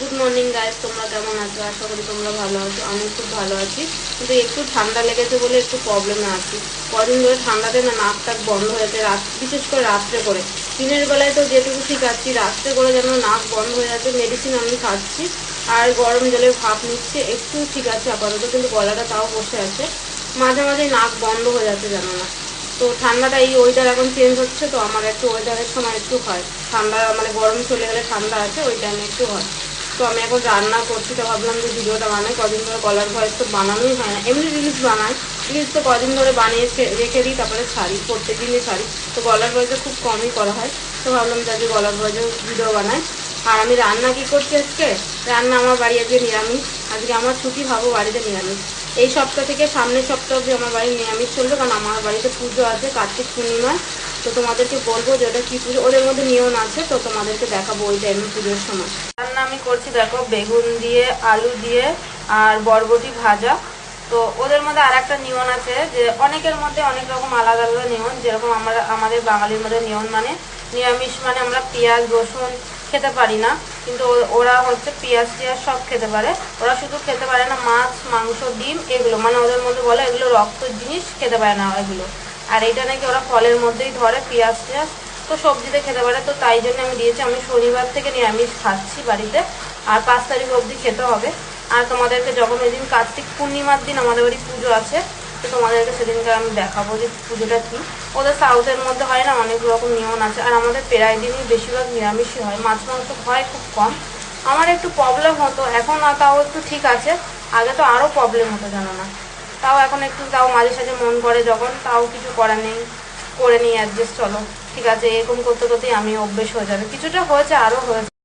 Good morning guys, তোমরা কেমন আছো? আশা করি তোমরা ভালো আছো। আমি খুব ভালো আছি, কিন্তু একটু ঠান্ডা লেগেছে বলে একটু প্রবলেমে আছি। কদিন ধরে ঠান্ডাতে না নাক টাক বন্ধ হয়েছে, বিশেষ করে রাত্রে করে। দিনের বেলায় তো যেটুকু শিখাচ্ছি, রাত্রে করে যেন নাক বন্ধ হয়ে যাচ্ছে। মেডিসিন আমি খাচ্ছি আর গরম জলের ভাপ নিচ্ছে, একটু ঠিক আছে আপাতত, কিন্তু গলাটা তাও বসে আছে। মাঝে মাঝে নাক বন্ধ হয়ে যাচ্ছে জানো না। তো ঠান্ডাটা, এই ওয়েদার এখন চেঞ্জ হচ্ছে, তো আমার একটু ওয়েদারের সময় একটু হয় ঠান্ডা, মানে গরম চলে গেলে ঠান্ডা আছে, ওই টাইমে একটু হয়। তো আমি এখন রান্না করছি, তো ভাবলাম যে ভিডিওটা বানাই। কদিন ধরে গলার ভয়েস তো বানানোই হয় না, এমনি রিলস বানাই, রিলস তো কদিন ধরে বানিয়ে রেখে দিই, তারপরে ছাড়ি, প্রত্যেক দিনই ছাড়ি। তো গলার ভয়েসে খুব কমই করা হয়, তো ভাবলাম যে আজকে গলার ভয়েসে ভিডিও বানাই। আর আমি রান্না কি করছি আজকে, রান্না আমার বাড়ি আজকে নিরামিষ। আজকে আমার ছুটি, ভাবো, বাড়িতে নিরামিষ। এই সপ্তাহ থেকে সামনের সপ্তাহ অবধি আমার বাড়ি নিরামিষ চলবে, কারণ আমার বাড়িতে পুজো আছে কার্তিক পূর্ণিমায়। তো তোমাদেরকে বলবো যে ওটা কী পুজো, ওদের মধ্যে নিয়ম আছে, তো তোমাদেরকে দেখাবো ওই টাইমে পুজোর সময়। রান্না আমি করছি দেখো, বেগুন দিয়ে, আলু দিয়ে আর বরবটি ভাজা। তো ওদের মধ্যে আর একটা নিয়ম আছে, যে অনেকের মধ্যে অনেক রকম আলাদা আলাদা নিয়ম। যেরকম আমাদের বাঙালির মধ্যে নিয়ম মানে নিরামিষ, মানে আমরা পেঁয়াজ রসুন খেতে পারি না, কিন্তু ওরা হচ্ছে পেঁয়াজ টিয়াজ সব খেতে পারে। ওরা শুধু খেতে পারে না মাছ মাংস ডিম এগুলো, মানে ওদের মধ্যে বলে এগুলো রক্তের জিনিস, খেতে পারে না এগুলো। আর এটা নাকি ওরা ফলের মধ্যেই ধরে, পেঁয়াজ টিয়াজ তো সবজিতে খেতে পারে। তো তাই জন্য আমি দিয়েছি, আমি শনিবার থেকে নিরামিষ খাচ্ছি বাড়িতে, আর 5 তারিখ অবধি খেতে হবে। আর তোমাদেরকে যখন ওই দিন কার্তিক পূর্ণিমার দিন আমাদের বাড়ি পুজো আছে, তো তোমাদেরকে সেদিনকে আমি দেখাবো যে পুজোটা কী। ওদের সাউথের মধ্যে হয় না, অনেক রকম নিয়ম আছে। আর আমাদের প্রায় দিনই বেশিরভাগ নিরামিষই হয়, মাছ মাংস হয় খুব কম। আমার একটু প্রবলেম হতো, এখন তাও একটু ঠিক আছে। আগে তো আরও প্রবলেম হতো জানো না। তাও এখন একটু, তাও মাঝে সাঝে মন করে যখন, তাও কিছু করার নেই, করে নিই অ্যাডজাস্ট। চলো ঠিক আছে, এরকম করতে করতেই আমি অভ্যেস হয়ে যাবে। কিছুটা হয়েছে, আরও হয়েছে।